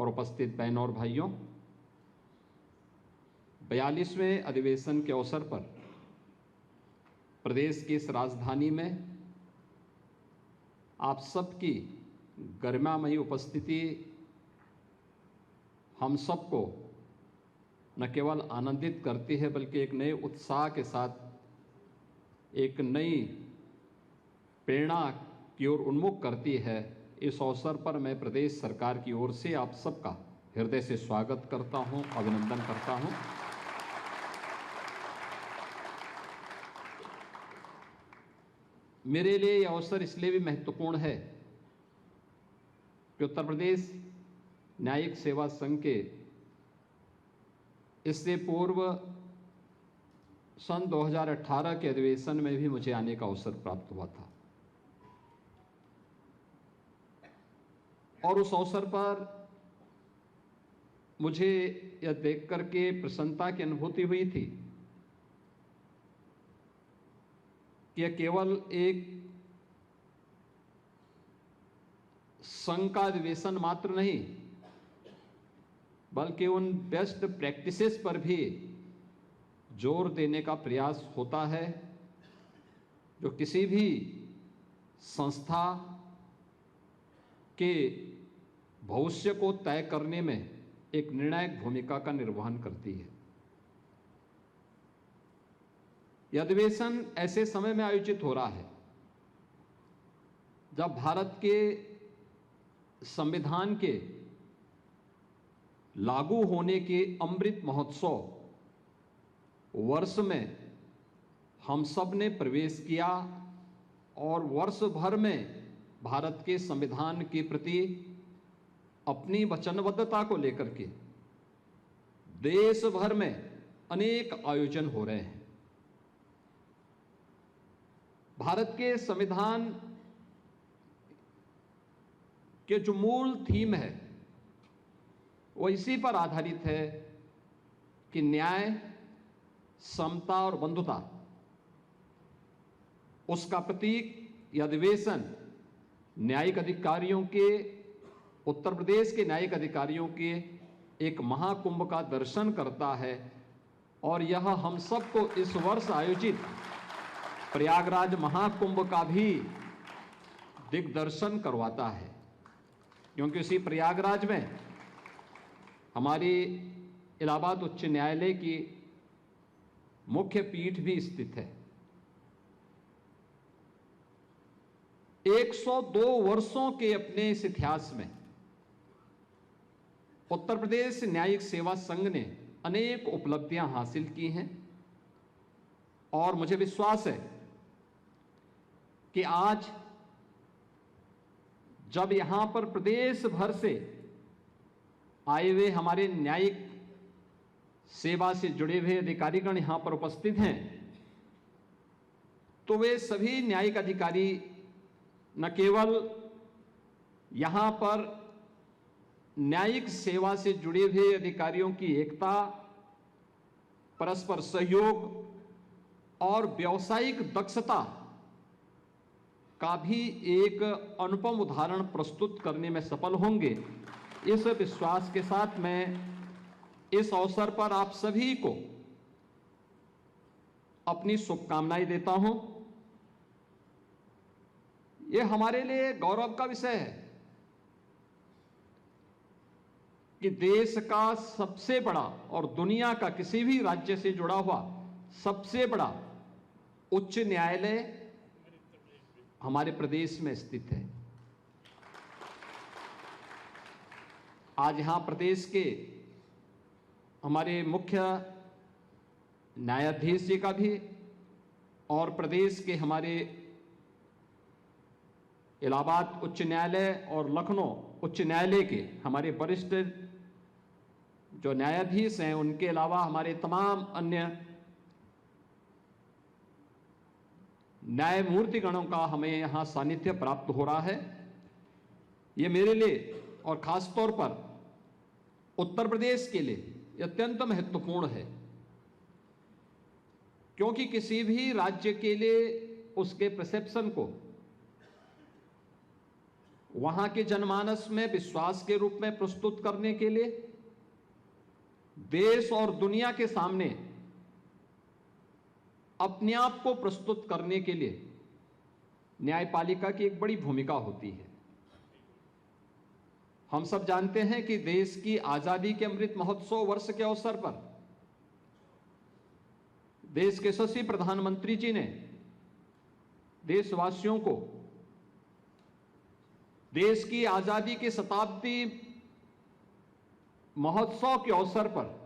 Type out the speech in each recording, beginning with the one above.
और उपस्थित बहनों और भाइयों, 42वें अधिवेशन के अवसर पर प्रदेश की इस राजधानी में आप सबकी गरिमामयी उपस्थिति हम सबको न केवल आनंदित करती है बल्कि एक नए उत्साह के साथ एक नई प्रेरणा की ओर उन्मुख करती है। इस अवसर पर मैं प्रदेश सरकार की ओर से आप सबका हृदय से स्वागत करता हूं, अभिनंदन करता हूं। मेरे लिए यह अवसर इसलिए भी महत्वपूर्ण है कि उत्तर प्रदेश न्यायिक सेवा संघ के इससे पूर्व सन 2018 के अधिवेशन में भी मुझे आने का अवसर प्राप्त हुआ था और उस अवसर पर मुझे यह देख करके प्रसन्नता की अनुभूति हुई थी कि यह केवल एक संघ का अधिवेशन मात्र नहीं बल्कि उन बेस्ट प्रैक्टिसेस पर भी जोर देने का प्रयास होता है जो किसी भी संस्था के भविष्य को तय करने में एक निर्णायक भूमिका का निर्वहन करती है। यह अधिवेशन ऐसे समय में आयोजित हो रहा है जब भारत के संविधान के लागू होने के अमृत महोत्सव वर्ष में हम सब ने प्रवेश किया और वर्ष भर में भारत के संविधान के प्रति अपनी वचनबद्धता को लेकर के देश भर में अनेक आयोजन हो रहे हैं। भारत के संविधान के जो मूल थीम है वो इसी पर आधारित है कि न्याय, समता और बंधुता, उसका प्रतीक यह अधिवेशन न्यायिक अधिकारियों के, उत्तर प्रदेश के न्यायिक अधिकारियों के एक महाकुंभ का दर्शन करता है और यह हम सबको इस वर्ष आयोजित प्रयागराज महाकुंभ का भी दिग्दर्शन करवाता है, क्योंकि उसी प्रयागराज में हमारी इलाहाबाद उच्च न्यायालय की मुख्य पीठ भी स्थित है। 102 वर्षों के अपने इस इतिहास में उत्तर प्रदेश न्यायिक सेवा संघ ने अनेक उपलब्धियां हासिल की हैं और मुझे विश्वास है कि आज जब यहां पर प्रदेश भर से आए हुए हमारे न्यायिक सेवा से जुड़े हुए अधिकारीगण यहां पर उपस्थित हैं तो वे सभी न्यायिक अधिकारी न केवल यहां पर न्यायिक सेवा से जुड़े हुए अधिकारियों की एकता, परस्पर सहयोग और व्यावसायिक दक्षता का भी एक अनुपम उदाहरण प्रस्तुत करने में सफल होंगे। इस विश्वास के साथ मैं इस अवसर पर आप सभी को अपनी शुभकामनाएं देता हूं। यह हमारे लिए गौरव का विषय है कि देश का सबसे बड़ा और दुनिया का किसी भी राज्य से जुड़ा हुआ सबसे बड़ा उच्च न्यायालय हमारे प्रदेश में स्थित है। आज यहां प्रदेश के हमारे मुख्य न्यायाधीश जी का भी और प्रदेश के हमारे इलाहाबाद उच्च न्यायालय और लखनऊ उच्च न्यायालय के हमारे वरिष्ठ जो न्यायाधीश हैं उनके अलावा हमारे तमाम अन्य न्यायमूर्ति गणों का हमें यहां सानिध्य प्राप्त हो रहा है। ये मेरे लिए और खास तौर पर उत्तर प्रदेश के लिए अत्यंत महत्वपूर्ण है, क्योंकि किसी भी राज्य के लिए उसके परसेप्शन को वहां के जनमानस में विश्वास के रूप में प्रस्तुत करने के लिए देश और दुनिया के सामने अपने आप को प्रस्तुत करने के लिए न्यायपालिका की एक बड़ी भूमिका होती है। हम सब जानते हैं कि देश की आजादी के अमृत महोत्सव वर्ष के अवसर पर देश के यशस्वी प्रधानमंत्री जी ने देशवासियों को देश की आजादी के शताब्दी महोत्सव के अवसर पर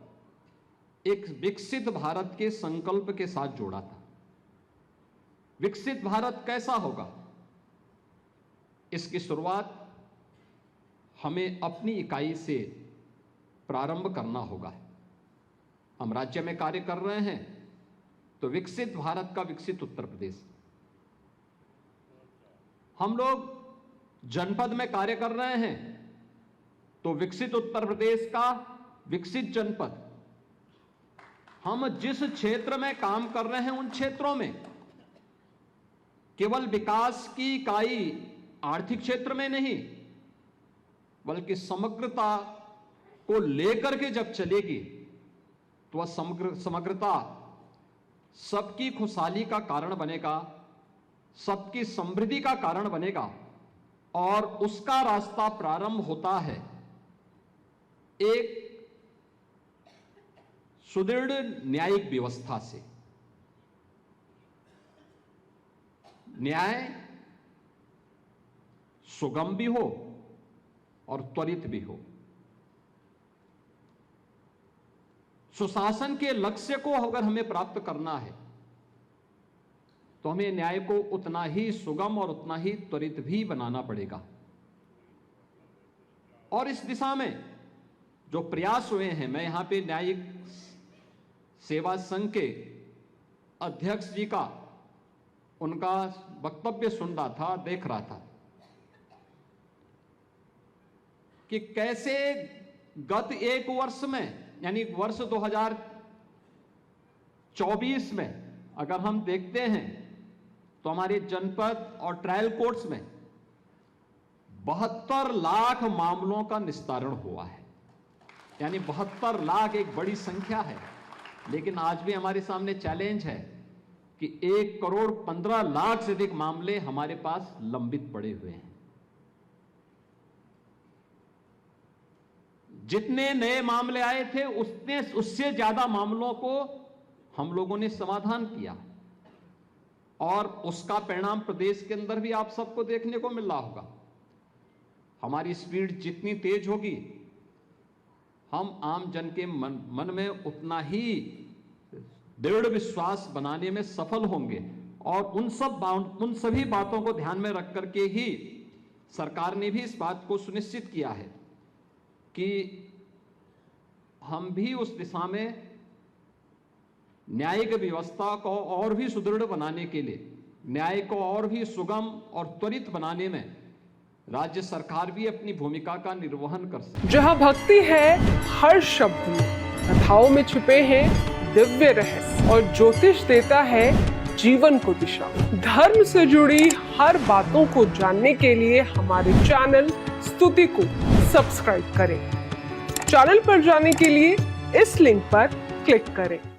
एक विकसित भारत के संकल्प के साथ जोड़ा था। विकसित भारत कैसा होगा, इसकी शुरुआत हमें अपनी इकाई से प्रारंभ करना होगा। हम राज्य में कार्य कर रहे हैं तो विकसित भारत का विकसित उत्तर प्रदेश, हम लोग जनपद में कार्य कर रहे हैं तो विकसित उत्तर प्रदेश का विकसित जनपद, हम जिस क्षेत्र में काम कर रहे हैं उन क्षेत्रों में केवल विकास की इकाई आर्थिक क्षेत्र में नहीं बल्कि समग्रता को लेकर के जब चलेगी तो वह समग्रता सबकी खुशहाली का कारण बनेगा, सबकी समृद्धि का कारण बनेगा और उसका रास्ता प्रारंभ होता है एक सुदृढ़ न्यायिक व्यवस्था से। न्याय सुगम भी हो और त्वरित भी हो। सुशासन के लक्ष्य को अगर हमें प्राप्त करना है तो हमें न्याय को उतना ही सुगम और उतना ही त्वरित भी बनाना पड़ेगा। और इस दिशा में जो प्रयास हुए हैं, मैं यहां पे न्यायिक सेवा संघ के अध्यक्ष जी का उनका वक्तव्य सुन रहा था, देख रहा था कि कैसे गत एक वर्ष में यानी वर्ष 2024 में अगर हम देखते हैं तो हमारे जनपद और ट्रायल कोर्ट्स में 72 लाख मामलों का निस्तारण हुआ है। यानी 72 लाख एक बड़ी संख्या है, लेकिन आज भी हमारे सामने चैलेंज है कि 1,15,00,000 से अधिक मामले हमारे पास लंबित पड़े हुए हैं। जितने नए मामले आए थे उससे ज्यादा मामलों को हम लोगों ने समाधान किया और उसका परिणाम प्रदेश के अंदर भी आप सबको देखने को मिल रहा होगा। हमारी स्पीड जितनी तेज होगी, हम आम जन के मन में उतना ही दृढ़ विश्वास बनाने में सफल होंगे। और उन सभी बातों को ध्यान में रख करके ही सरकार ने भी इस बात को सुनिश्चित किया है कि हम भी उस दिशा में न्यायिक व्यवस्था को और भी सुदृढ़ बनाने के लिए, न्याय को और भी सुगम और त्वरित बनाने में राज्य सरकार भी अपनी भूमिका का निर्वहन कर सके। जहां भक्ति है हर शब्द में, कथाओं में छुपे हैं दिव्य रहस्य और ज्योतिष देता है जीवन को दिशा। धर्म से जुड़ी हर बातों को जानने के लिए हमारे चैनल स्तुति को सब्सक्राइब करें। चैनल पर जाने के लिए इस लिंक पर क्लिक करें।